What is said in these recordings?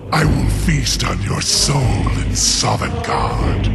I will feast on your soul in Sovngarde.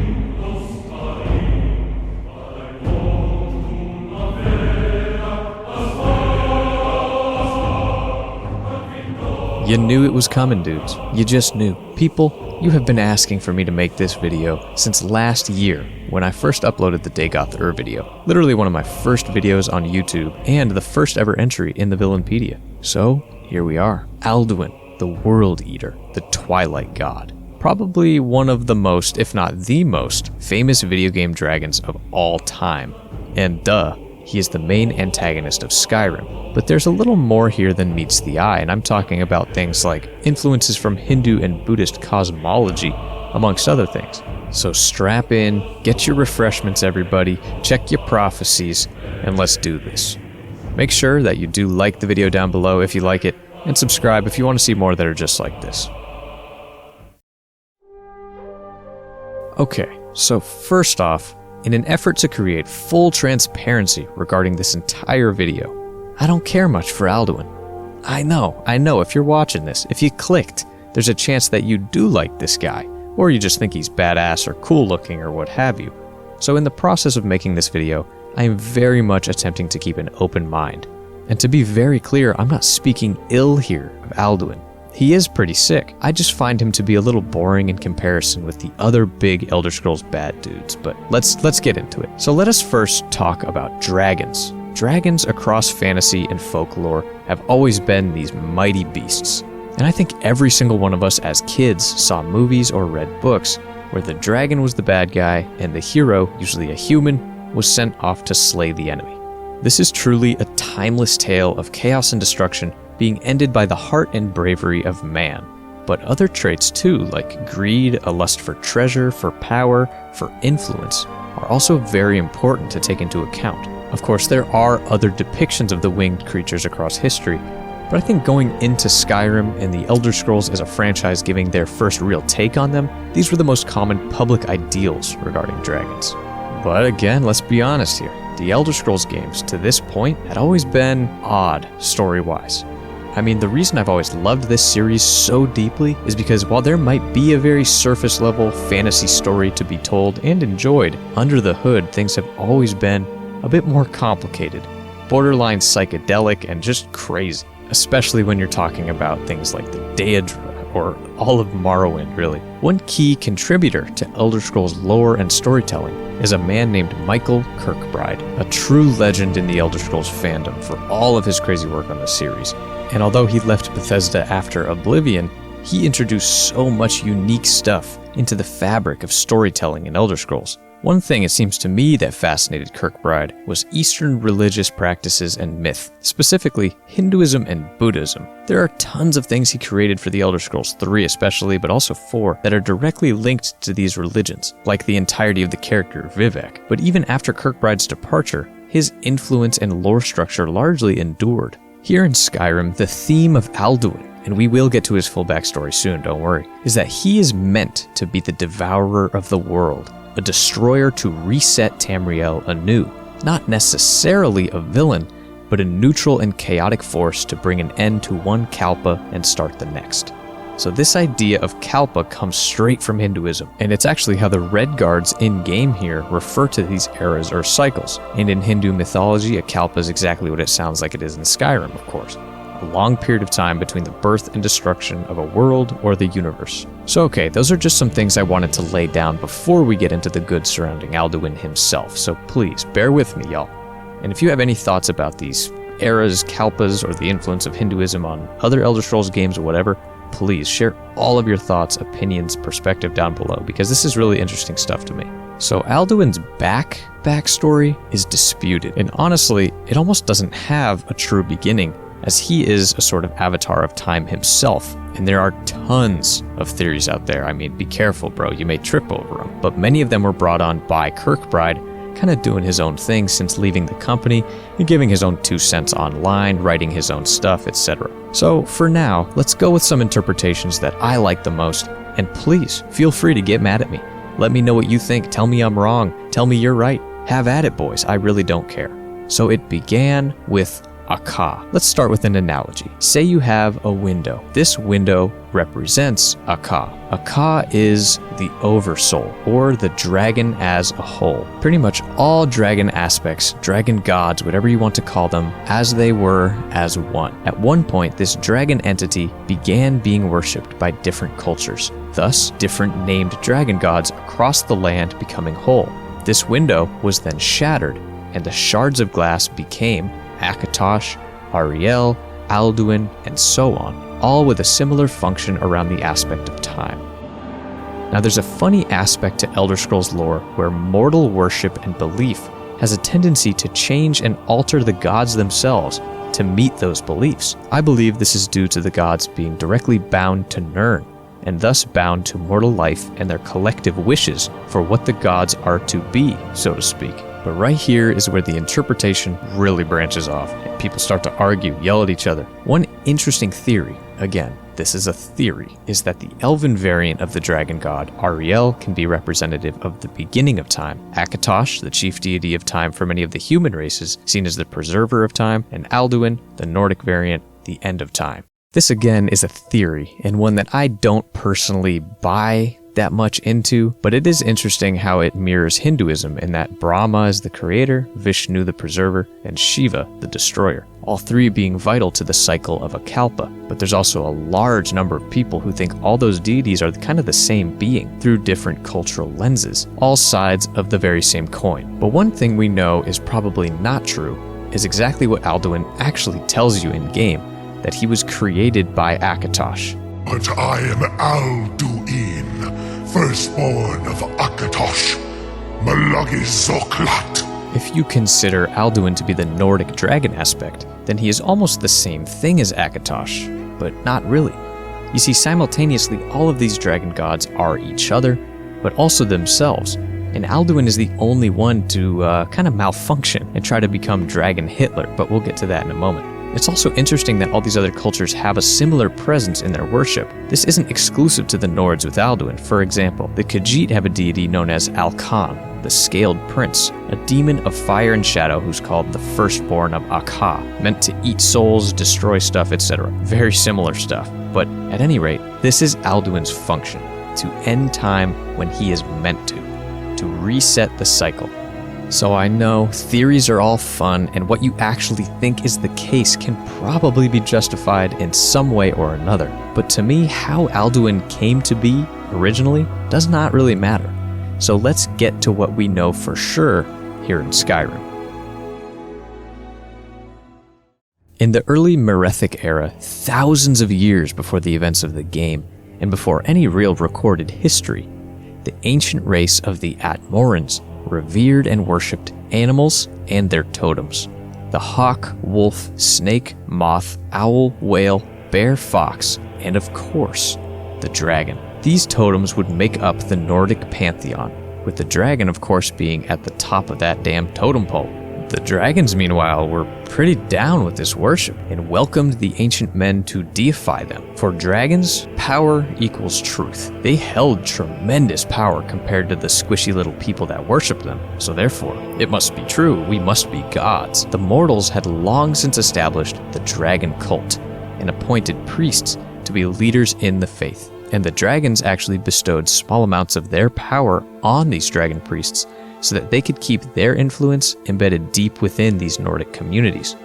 You knew it was coming, dudes. You just knew. People, you have been asking for me to make this video since last year when I first uploaded the Dagoth video. Literally one of my first videos on YouTube and the first ever entry in the Villainpedia. So, here we are. Alduin, the World Eater, the Twilight God. Probably one of the most, if not the most, famous video game dragons of all time. And duh, he is the main antagonist of Skyrim. But there's a little more here than meets the eye, and I'm talking about things like influences from Hindu and Buddhist cosmology, amongst other things. So strap in, get your refreshments everybody, check your prophecies, and let's do this. Make sure that you do like the video down below if you like it, and subscribe if you want to see more that are just like this. Okay, so first off, in an effort to create full transparency regarding this entire video, I don't care much for Alduin. I know, if you're watching this, if you clicked, there's a chance that you do like this guy, or you just think he's badass or cool looking or what have you. So in the process of making this video, I am very much attempting to keep an open mind. And to be very clear, I'm not speaking ill here of Alduin. He is pretty sick. I just find him to be a little boring in comparison with the other big Elder Scrolls bad dudes, but let's get into it. So let us first talk about dragons. Dragons across fantasy and folklore have always been these mighty beasts. And I think every single one of us as kids saw movies or read books where the dragon was the bad guy and the hero, usually a human, was sent off to slay the enemy. This is truly a timeless tale of chaos and destruction being ended by the heart and bravery of man. But other traits too, like greed, a lust for treasure, for power, for influence, are also very important to take into account. Of course, there are other depictions of the winged creatures across history, but I think going into Skyrim and the Elder Scrolls as a franchise giving their first real take on them, these were the most common public ideals regarding dragons. But again, let's be honest here. The Elder Scrolls games, to this point, had always been odd story-wise. I mean, the reason I've always loved this series so deeply is because while there might be a very surface-level fantasy story to be told and enjoyed, under the hood, things have always been a bit more complicated, borderline psychedelic, and just crazy. Especially when you're talking about things like the Daedra, or all of Morrowind, really. One key contributor to Elder Scrolls lore and storytelling is a man named Michael Kirkbride, a true legend in the Elder Scrolls fandom for all of his crazy work on the series. And although he left Bethesda after Oblivion, he introduced so much unique stuff into the fabric of storytelling in Elder Scrolls. One thing it seems to me that fascinated Kirkbride was Eastern religious practices and myth, specifically Hinduism and Buddhism. There are tons of things he created for the Elder Scrolls 3 especially, but also 4, that are directly linked to these religions, like the entirety of the character Vivek. But even after Kirkbride's departure, his influence and lore structure largely endured. Here in Skyrim, the theme of Alduin, and we will get to his full backstory soon, don't worry, is that he is meant to be the devourer of the world, a destroyer to reset Tamriel anew, not necessarily a villain, but a neutral and chaotic force to bring an end to one Kalpa and start the next. So this idea of Kalpa comes straight from Hinduism, and it's actually how the Red Guards in-game here refer to these eras or cycles. And in Hindu mythology, a Kalpa is exactly what it sounds like it is in Skyrim, of course. A long period of time between the birth and destruction of a world or the universe. So okay, those are just some things I wanted to lay down before we get into the goods surrounding Alduin himself, so please, bear with me, y'all. And if you have any thoughts about these eras, Kalpas, or the influence of Hinduism on other Elder Scrolls games or whatever, please share all of your thoughts, opinions, perspective down below, because this is really interesting stuff to me. So Alduin's backstory is disputed, and honestly, it almost doesn't have a true beginning, as he is a sort of avatar of time himself, and there are tons of theories out there. I mean, be careful, bro, you may trip over them. But many of them were brought on by Kirkbride, kind of doing his own thing since leaving the company, and giving his own 2 cents online, writing his own stuff, etc. So for now, let's go with some interpretations that I like the most, and please, feel free to get mad at me. Let me know what you think, tell me I'm wrong, tell me you're right. Have at it, boys, I really don't care. So it began with Akka. Let's start with an analogy. Say you have a window. This window represents Akka. Akka is the oversoul, or the dragon as a whole. Pretty much all dragon aspects, dragon gods, whatever you want to call them, as they were as one. At one point, this dragon entity began being worshipped by different cultures, thus different named dragon gods across the land becoming whole. This window was then shattered, and the shards of glass became Akatosh, Ariel, Alduin, and so on, all with a similar function around the aspect of time. Now there's a funny aspect to Elder Scrolls lore where mortal worship and belief has a tendency to change and alter the gods themselves to meet those beliefs. I believe this is due to the gods being directly bound to Nirn, and thus bound to mortal life and their collective wishes for what the gods are to be, so to speak. But right here is where the interpretation really branches off, and people start to argue, yell at each other. One interesting theory, again, this is a theory, is that the elven variant of the dragon god, Ariel, can be representative of the beginning of time, Akatosh, the chief deity of time for many of the human races, seen as the preserver of time, and Alduin, the Nordic variant, the end of time. This again is a theory, and one that I don't personally buy that much into, but it is interesting how it mirrors Hinduism in that Brahma is the creator, Vishnu the preserver, and Shiva the destroyer, all three being vital to the cycle of a kalpa. But there's also a large number of people who think all those deities are kind of the same being through different cultural lenses, all sides of the very same coin. But one thing we know is probably not true is exactly what Alduin actually tells you in game, that he was created by Akatosh. But I am Alduin, firstborn of Akatosh, Malagizoklat. If you consider Alduin to be the Nordic dragon aspect, then he is almost the same thing as Akatosh, but not really. You see, simultaneously all of these dragon gods are each other, but also themselves, and Alduin is the only one to kind of malfunction and try to become Dragon Hitler, but we'll get to that in a moment. It's also interesting that all these other cultures have a similar presence in their worship. This isn't exclusive to the Nords with Alduin. For example, the Khajiit have a deity known as Alkan, the Scaled Prince, a demon of fire and shadow who's called the firstborn of Akka, meant to eat souls, destroy stuff, etc. Very similar stuff. But at any rate, this is Alduin's function, to end time when he is meant to reset the cycle. So I know theories are all fun, and what you actually think is the case can probably be justified in some way or another. But to me, how Alduin came to be originally does not really matter. So let's get to what we know for sure here in Skyrim. In the early Merethic era, thousands of years before the events of the game, and before any real recorded history, the ancient race of the Atmorans revered and worshipped animals and their totems. The hawk, wolf, snake, moth, owl, whale, bear, fox, and of course, the dragon. These totems would make up the Nordic pantheon, with the dragon of course being at the top of that damn totem pole. The dragons, meanwhile, were pretty down with this worship and welcomed the ancient men to deify them. For dragons, power equals truth. They held tremendous power compared to the squishy little people that worshiped them. So therefore, it must be true, we must be gods. The mortals had long since established the dragon cult and appointed priests to be leaders in the faith. And the dragons actually bestowed small amounts of their power on these dragon priests so that they could keep their influence embedded deep within these Nordic communities.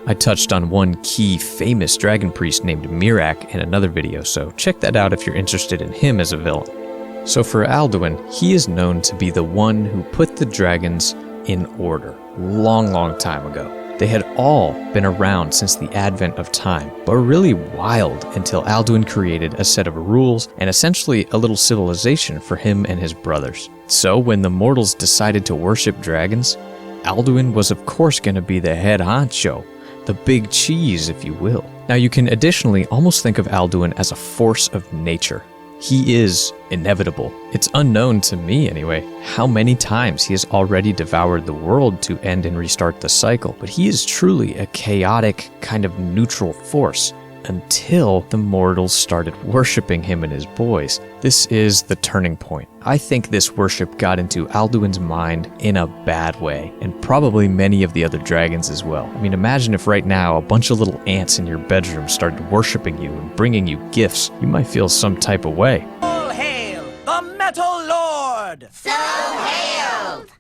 I touched on one key famous dragon priest named Mirak in another video, so check that out if you're interested in him as a villain. So for Alduin, he is known to be the one who put the dragons in order, long time ago. They had all been around since the advent of time, but were really wild until Alduin created a set of rules and essentially a little civilization for him and his brothers. So when the mortals decided to worship dragons, Alduin was of course going to be the head honcho, the big cheese if you will. Now you can additionally almost think of Alduin as a force of nature. He is inevitable. It's unknown to me anyway, how many times he has already devoured the world to end and restart the cycle, but he is truly a chaotic, kind of neutral force. until the mortals started worshipping him and his boys. This is the turning point. I think this worship got into Alduin's mind in a bad way, and probably many of the other dragons as well. I mean, imagine if right now a bunch of little ants in your bedroom started worshipping you and bringing you gifts. You might feel some type of way. All hail the Metal Lord! So hailed!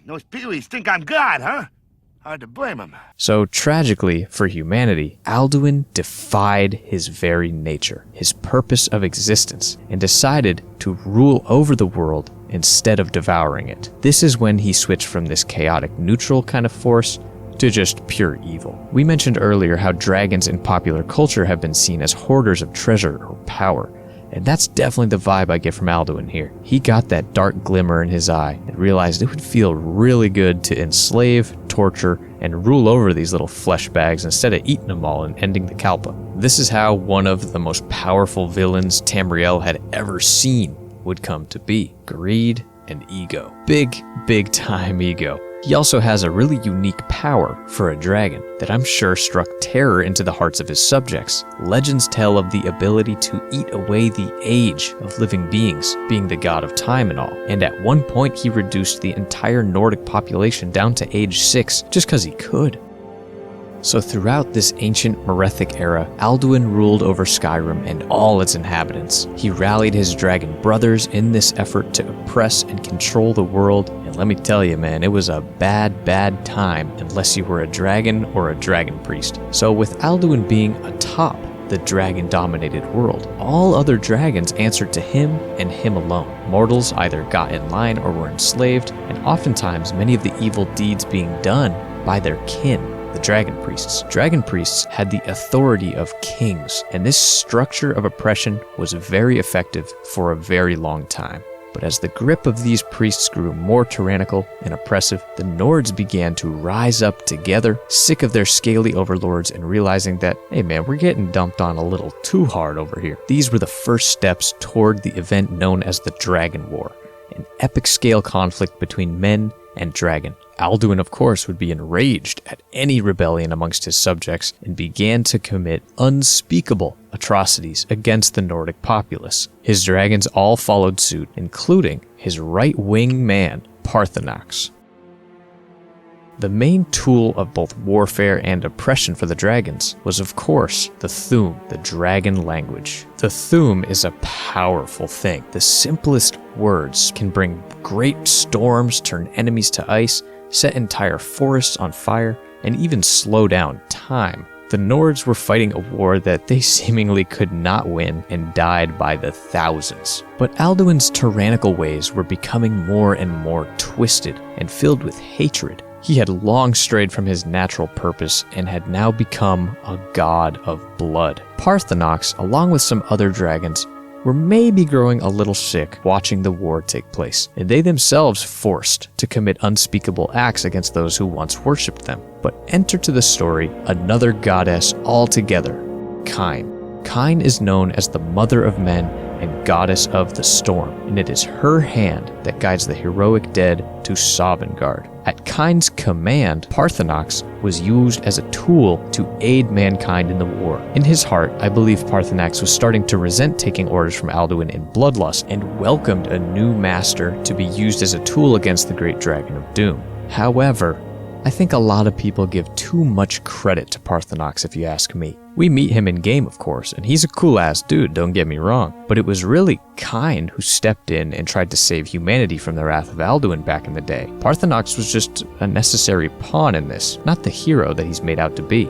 Those peewees think I'm God, huh? Hard to blame them. So tragically for humanity, Alduin defied his very nature, his purpose of existence, and decided to rule over the world instead of devouring it. This is when he switched from this chaotic neutral kind of force to just pure evil. We mentioned earlier how dragons in popular culture have been seen as hoarders of treasure or power. And that's definitely the vibe I get from Alduin here. He got that dark glimmer in his eye and realized it would feel really good to enslave, torture, and rule over these little flesh bags instead of eating them all and ending the Kalpa. This is how one of the most powerful villains Tamriel had ever seen would come to be. Greed and ego. Big time ego. He also has a really unique power for a dragon that I'm sure struck terror into the hearts of his subjects. Legends tell of the ability to eat away the age of living beings, being the god of time and all. And at one point he reduced the entire Nordic population down to age 6 just because he could. So throughout this ancient Merethic era, Alduin ruled over Skyrim and all its inhabitants. He rallied his dragon brothers in this effort to oppress and control the world, and let me tell you man, it was a bad time unless you were a dragon or a dragon priest. So with Alduin being atop the dragon-dominated world, all other dragons answered to him and him alone. Mortals either got in line or were enslaved, and oftentimes many of the evil deeds being done by their kin, the dragon priests. Dragon priests had the authority of kings, and this structure of oppression was very effective for a very long time. But as the grip of these priests grew more tyrannical and oppressive, the Nords began to rise up together, sick of their scaly overlords and realizing that, hey man, we're getting dumped on a little too hard over here. These were the first steps toward the event known as the Dragon War, an epic scale conflict between men and dragon. Alduin, of course, would be enraged at any rebellion amongst his subjects and began to commit unspeakable atrocities against the Nordic populace. His dragons all followed suit, including his right-wing man, Parthenax. The main tool of both warfare and oppression for the dragons was, of course, the Thu'um, the dragon language. The Thu'um is a powerful thing. The simplest words can bring great storms, turn enemies to ice, set entire forests on fire, and even slow down time. The Nords were fighting a war that they seemingly could not win and died by the thousands. But Alduin's tyrannical ways were becoming more and more twisted and filled with hatred. He had long strayed from his natural purpose and had now become a god of blood. Parthenax, along with some other dragons, were maybe growing a little sick watching the war take place, and they themselves forced to commit unspeakable acts against those who once worshipped them. But enter to the story another goddess altogether, Kine. Kine is known as the mother of men and goddess of the storm, and it is her hand that guides the heroic dead to Sovngarde. At Kine's command, Parthenax was used as a tool to aid mankind in the war. In his heart, I believe Parthenax was starting to resent taking orders from Alduin in bloodlust and welcomed a new master to be used as a tool against the great dragon of doom. However, I think a lot of people give too much credit to Parthenax if you ask me. We meet him in game, of course, and he's a cool-ass dude, don't get me wrong. But it was really Kine who stepped in and tried to save humanity from the wrath of Alduin back in the day. Parthenax was just a necessary pawn in this, not the hero that he's made out to be.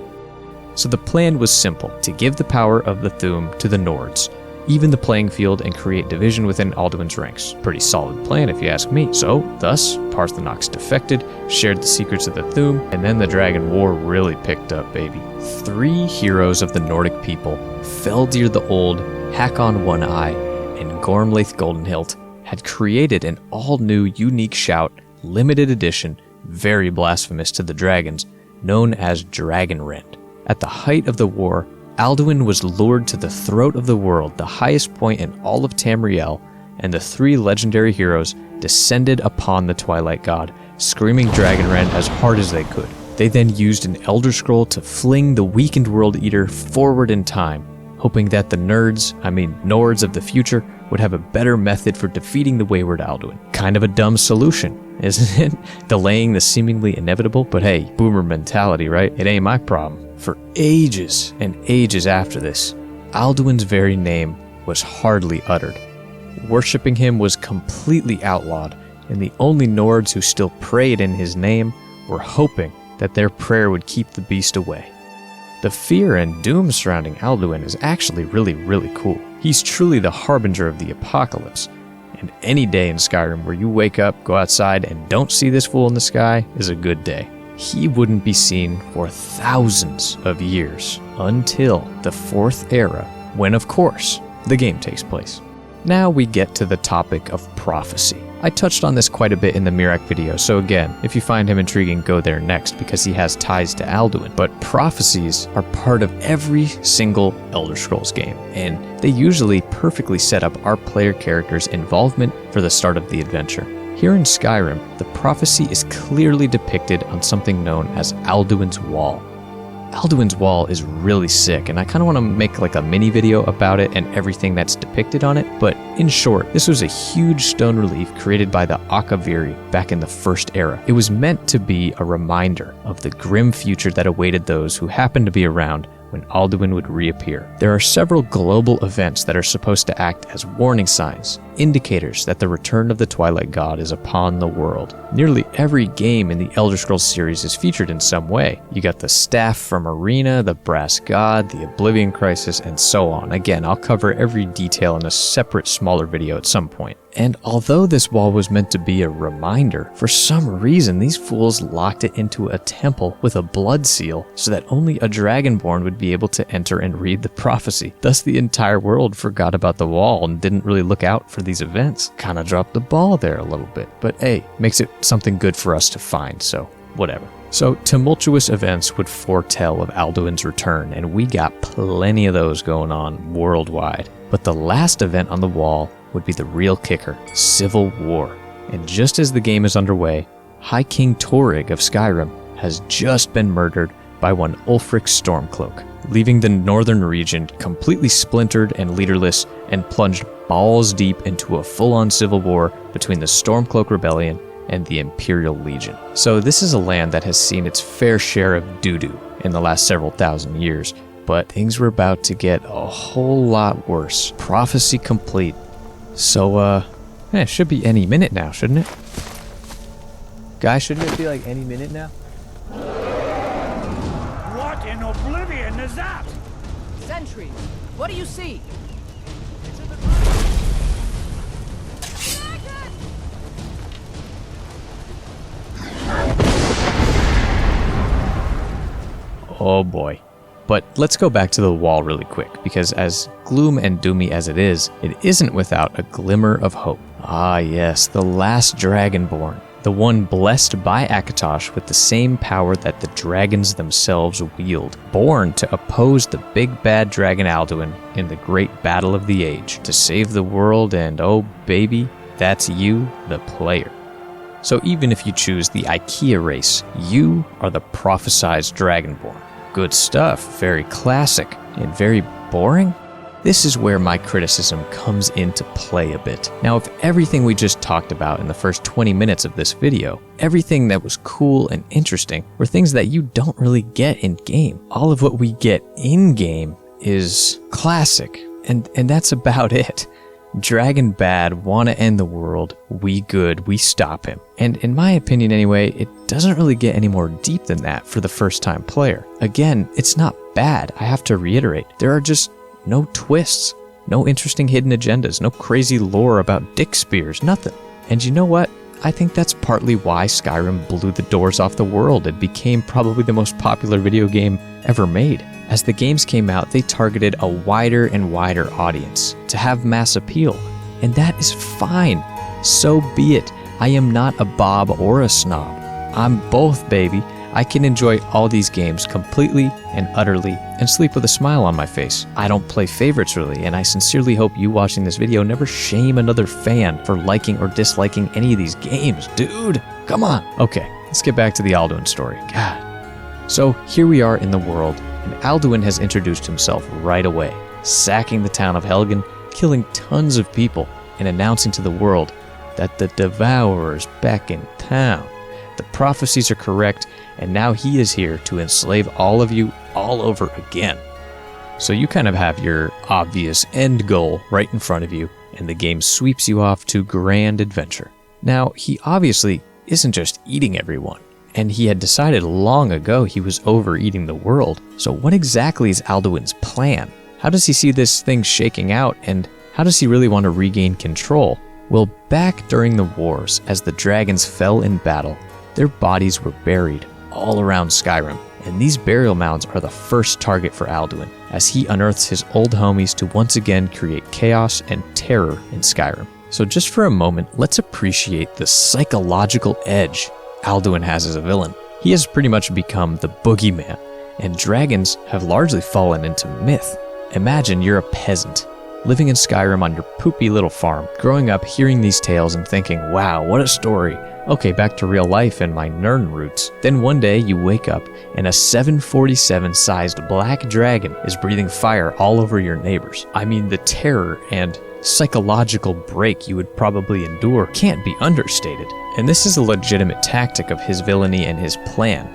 So the plan was simple, to give the power of the Thu'um to the Nords, even the playing field, and create division within Alduin's ranks. Pretty solid plan if you ask me. So, thus, Parthenax defected, shared the secrets of the Thu'um, and then the Dragon War really picked up, baby. 3 heroes of the Nordic people, Feldir the Old, Hakon One Eye, and Gormlaith Goldenhilt, had created an all-new unique shout, limited edition, very blasphemous to the dragons, known as Dragonrend. At the height of the war, Alduin was lured to the throat of the world, the highest point in all of Tamriel, and the 3 legendary heroes descended upon the Twilight God, screaming Dragonrend as hard as they could. They then used an Elder Scroll to fling the weakened World Eater forward in time, hoping that the Nords of the future would have a better method for defeating the wayward Alduin. Kind of a dumb solution, isn't it? Delaying the seemingly inevitable, but hey, boomer mentality, right? It ain't my problem. For ages and ages after this, Alduin's very name was hardly uttered. Worshipping him was completely outlawed, and the only Nords who still prayed in his name were hoping that their prayer would keep the beast away. The fear and doom surrounding Alduin is actually really cool. He's truly the harbinger of the apocalypse, and any day in Skyrim where you wake up, go outside, and don't see this fool in the sky is a good day. He wouldn't be seen for thousands of years until the Fourth Era, when of course, the game takes place. Now we get to the topic of prophecy. I touched on this quite a bit in the Mirak video, so again, if you find him intriguing, go there next because he has ties to Alduin. But prophecies are part of every single Elder Scrolls game, and they usually perfectly set up our player character's involvement for the start of the adventure. Here in Skyrim, the prophecy is clearly depicted on something known as Alduin's Wall. Alduin's Wall is really sick, and I kind of want to make like a mini video about it and everything that's depicted on it, but in short, this was a huge stone relief created by the Akaviri back in the First Era. It was meant to be a reminder of the grim future that awaited those who happened to be around when Alduin would reappear. There are several global events that are supposed to act as warning signs, indicators that the return of the Twilight God is upon the world. Nearly every game in the Elder Scrolls series is featured in some way. You got the Staff from Arena, the Brass God, the Oblivion Crisis, and so on. Again, I'll cover every detail in a separate smaller video at some point. And although this wall was meant to be a reminder, for some reason these fools locked it into a temple with a blood seal so that only a Dragonborn would be able to enter and read the prophecy. Thus the entire world forgot about the wall and didn't really look out for these events. Kinda dropped the ball there a little bit, but hey, makes it something good for us to find, so whatever. So tumultuous events would foretell of Alduin's return, and we got plenty of those going on worldwide. But the last event on the wall would be the real kicker, Civil War. And just as the game is underway, High King Torrig of Skyrim has just been murdered by one Ulfric Stormcloak, leaving the northern region completely splintered and leaderless and plunged balls deep into a full-on civil war between the Stormcloak Rebellion and the Imperial Legion. So this is a land that has seen its fair share of doo-doo in the last several thousand years, but things were about to get a whole lot worse. Prophecy complete. So, it should be any minute now, shouldn't it? Guys, shouldn't it be like any minute now? What in oblivion is that? Sentry, what do you see? Oh boy. But let's go back to the wall really quick, because as gloom and doomy as it isn't without a glimmer of hope. Ah yes, the last Dragonborn, the one blessed by Akatosh with the same power that the dragons themselves wield, born to oppose the big bad dragon Alduin in the great battle of the age, to save the world, and oh baby, that's you, the player. So even if you choose the IKEA race, you are the prophesized Dragonborn. Good stuff, very classic, and very boring? This is where my criticism comes into play a bit. Now, if everything we just talked about in the first 20 minutes of this video, everything that was cool and interesting, were things that you don't really get in-game. All of what we get in-game is classic, and that's about it. Dragon bad, wanna end the world, we good, we stop him. And in my opinion anyway, it doesn't really get any more deep than that for the first time player. Again, it's not bad, I have to reiterate. There are just no twists, no interesting hidden agendas, no crazy lore about dick spears, nothing. And you know what? I think that's partly why Skyrim blew the doors off the world and became probably the most popular video game ever made. As the games came out, they targeted a wider and wider audience to have mass appeal, and that is fine. So be it. I am not a Bob or a snob. I'm both, baby. I can enjoy all these games completely and utterly and sleep with a smile on my face. I don't play favorites really, and I sincerely hope you watching this video never shame another fan for liking or disliking any of these games. Dude, come on. Okay, let's get back to the Alduin story. God. So here we are in the world, and Alduin has introduced himself right away, sacking the town of Helgen, killing tons of people, and announcing to the world that the Devourer's back in town. The prophecies are correct, and now he is here to enslave all of you all over again. So you kind of have your obvious end goal right in front of you, and the game sweeps you off to grand adventure. Now, he obviously isn't just eating everyone, and he had decided long ago he was overeating the world. So what exactly is Alduin's plan? How does he see this thing shaking out, and how does he really want to regain control? Well, back during the wars, as the dragons fell in battle, their bodies were buried all around Skyrim, and these burial mounds are the first target for Alduin, as he unearths his old homies to once again create chaos and terror in Skyrim. So just for a moment, let's appreciate the psychological edge Alduin has as a villain. He has pretty much become the boogeyman, and dragons have largely fallen into myth. Imagine you're a peasant, living in Skyrim on your poopy little farm, growing up hearing these tales and thinking, wow, what a story. Okay, back to real life and my Nern roots. Then one day you wake up and a 747-sized black dragon is breathing fire all over your neighbors. I mean, the terror and psychological break you would probably endure can't be understated. And this is a legitimate tactic of his villainy and his plan,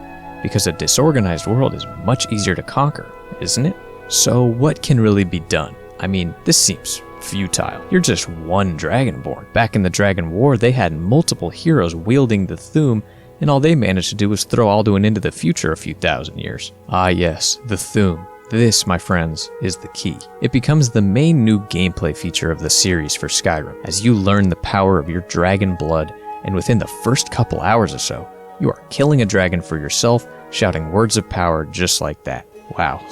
because a disorganized world is much easier to conquer, isn't it? So what can really be done? I mean, this seems futile. You're just one Dragonborn. Back in the Dragon War, they had multiple heroes wielding the Thuum, and all they managed to do was throw Alduin into the future a few thousand years. Ah yes, the Thuum. This, my friends, is the key. It becomes the main new gameplay feature of the series for Skyrim, as you learn the power of your dragon blood, and within the first couple hours or so, you are killing a dragon for yourself, shouting words of power just like that. Wow,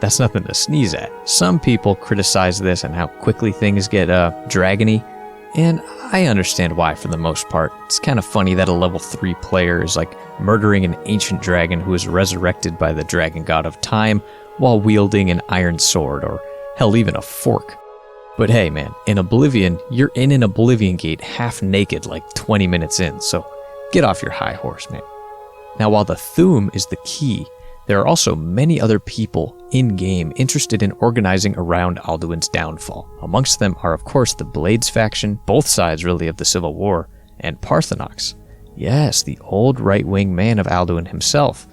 that's nothing to sneeze at. Some people criticize this and how quickly things get dragony, and I understand why for the most part. It's kind of funny that a level 3 player is like murdering an ancient dragon who is resurrected by the dragon god of time while wielding an iron sword, or hell, even a fork. But hey man, in Oblivion, you're in an Oblivion gate half naked like 20 minutes in, so get off your high horse, man. Now while the Thuum is the key, there are also many other people in-game interested in organizing around Alduin's downfall. Amongst them are of course the Blades faction, both sides really of the Civil War, and Parthenox. Yes, the old right-wing man of Alduin himself.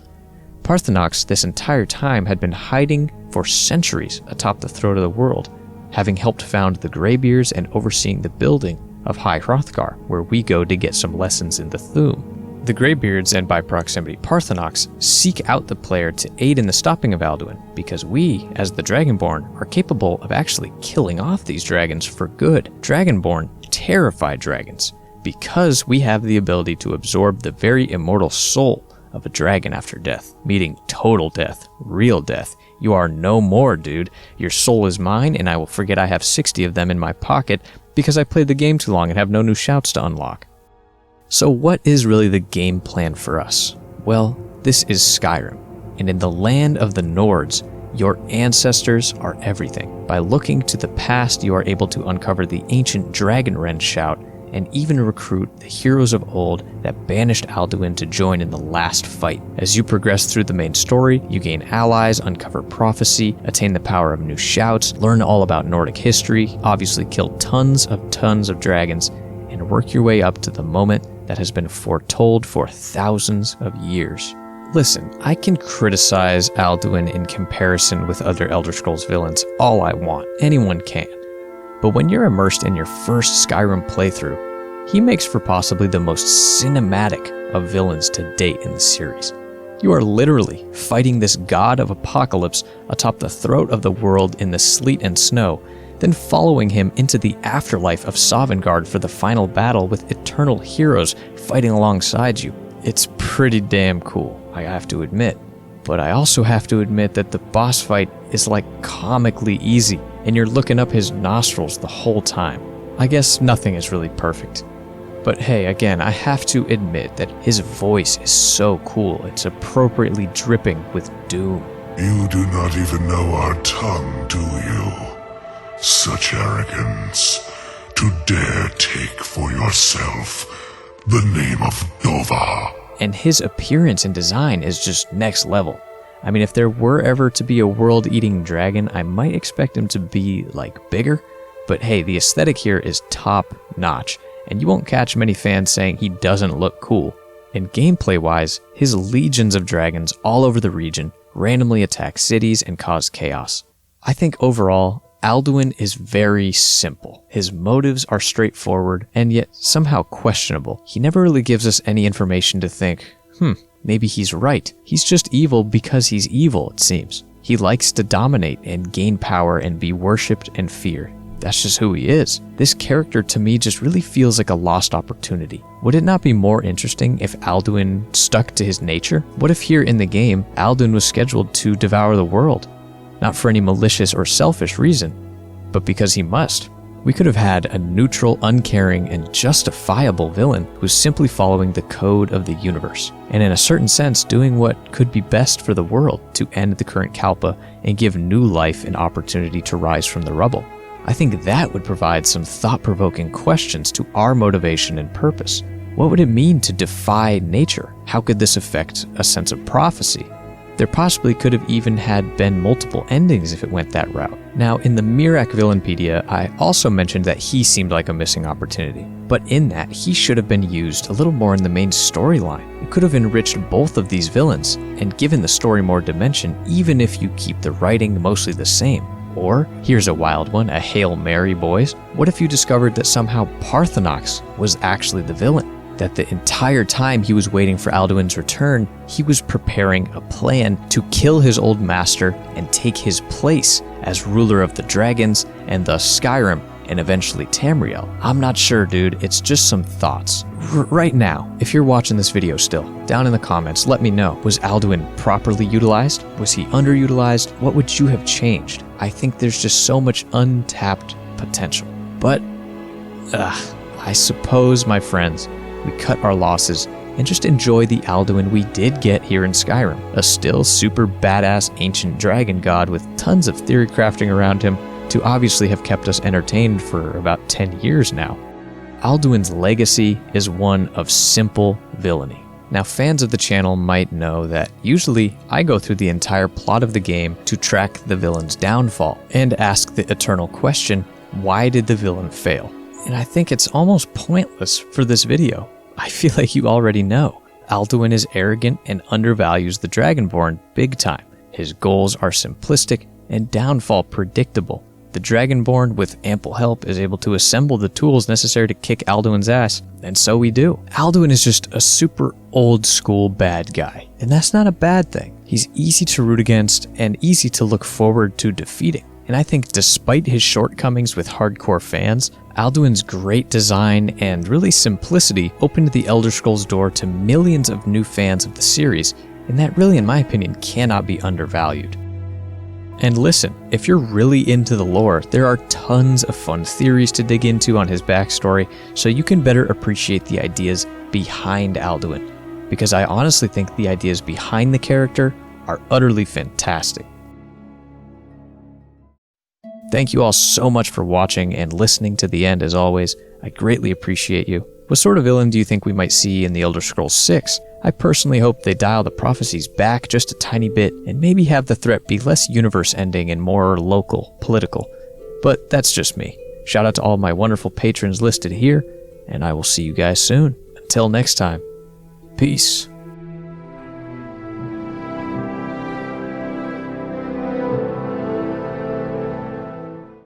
Parthenox this entire time had been hiding for centuries atop the throat of the world, having helped found the Greybeards and overseeing the building of High Hrothgar, where we go to get some lessons in the Thuum. The Greybeards, and by proximity Parthenox, seek out the player to aid in the stopping of Alduin, because we, as the Dragonborn, are capable of actually killing off these dragons for good. Dragonborn terrify dragons, because we have the ability to absorb the very immortal soul of a dragon after death, meaning total death, real death. You are no more, dude. Your soul is mine, and I will forget I have 60 of them in my pocket because I played the game too long and have no new shouts to unlock. So what is really the game plan for us? Well, this is Skyrim, and in the land of the Nords, your ancestors are everything. By looking to the past, you are able to uncover the ancient Dragonrend shout, and even recruit the heroes of old that banished Alduin to join in the last fight. As you progress through the main story, you gain allies, uncover prophecy, attain the power of new shouts, learn all about Nordic history, obviously kill tons of dragons, and work your way up to the moment that has been foretold for thousands of years. Listen, I can criticize Alduin in comparison with other Elder Scrolls villains all I want. Anyone can. But when you're immersed in your first Skyrim playthrough, he makes for possibly the most cinematic of villains to date in the series. You are literally fighting this god of apocalypse atop the throat of the world in the sleet and snow, then following him into the afterlife of Sovngarde for the final battle with eternal heroes fighting alongside you. It's pretty damn cool, I have to admit. But I also have to admit that the boss fight is like comically easy, and you're looking up his nostrils the whole time. I guess nothing is really perfect. But hey, again, I have to admit that his voice is so cool, it's appropriately dripping with doom. You do not even know our tongue, do you? Such arrogance, to dare take for yourself the name of Dova. and his appearance and design is just next level. I mean, if there were ever to be a world-eating dragon, I might expect him to be, like, bigger, but hey, the aesthetic here is top-notch, and you won't catch many fans saying he doesn't look cool. And gameplay-wise, his legions of dragons all over the region randomly attack cities and cause chaos. I think overall, Alduin is very simple. His motives are straightforward and yet somehow questionable. He never really gives us any information to think, maybe he's right. He's just evil because he's evil, it seems. He likes to dominate and gain power and be worshipped and feared. That's just who he is. This character to me just really feels like a lost opportunity. Would it not be more interesting if Alduin stuck to his nature? What if here in the game, Alduin was scheduled to devour the world? Not for any malicious or selfish reason, but because he must. We could have had a neutral, uncaring, and justifiable villain who's simply following the code of the universe, and in a certain sense doing what could be best for the world to end the current Kalpa and give new life an opportunity to rise from the rubble. I think that would provide some thought-provoking questions to our motivation and purpose. What would it mean to defy nature? How could this affect a sense of prophecy? There possibly could have even had been multiple endings if it went that route. Now, in the Mirac Villainpedia, I also mentioned that he seemed like a missing opportunity. But in that, he should have been used a little more in the main storyline. It could have enriched both of these villains and given the story more dimension, even if you keep the writing mostly the same. Or, here's a wild one, a Hail Mary, boys. What if you discovered that somehow Parthenox was actually the villain? That the entire time he was waiting for Alduin's return, he was preparing a plan to kill his old master and take his place as ruler of the dragons and thus Skyrim and eventually Tamriel. I'm not sure, dude. It's just some thoughts. Right now, if you're watching this video still, down in the comments, let me know. Was Alduin properly utilized? Was he underutilized? What would you have changed? I think there's just so much untapped potential. But, I suppose, my friends, we cut our losses and just enjoy the Alduin we did get here in Skyrim. A still super badass ancient dragon god with tons of theory crafting around him to obviously have kept us entertained for about 10 years now. Alduin's legacy is one of simple villainy. Now, fans of the channel might know that usually I go through the entire plot of the game to track the villain's downfall and ask the eternal question, why did the villain fail? And I think it's almost pointless for this video. I feel like you already know. Alduin is arrogant and undervalues the Dragonborn big time. His goals are simplistic and downfall predictable. The Dragonborn, with ample help, is able to assemble the tools necessary to kick Alduin's ass, and so we do. Alduin is just a super old-school bad guy, and that's not a bad thing. He's easy to root against and easy to look forward to defeating. And I think despite his shortcomings with hardcore fans, Alduin's great design and really simplicity opened the Elder Scrolls door to millions of new fans of the series, and that really, in my opinion, cannot be undervalued. And listen, if you're really into the lore, there are tons of fun theories to dig into on his backstory, so you can better appreciate the ideas behind Alduin, because I honestly think the ideas behind the character are utterly fantastic. Thank you all so much for watching and listening to the end as always. I greatly appreciate you. What sort of villain do you think we might see in the Elder Scrolls 6? I personally hope they dial the prophecies back just a tiny bit and maybe have the threat be less universe-ending and more local, political. But that's just me. Shout out to all my wonderful patrons listed here, and I will see you guys soon. Until next time, peace.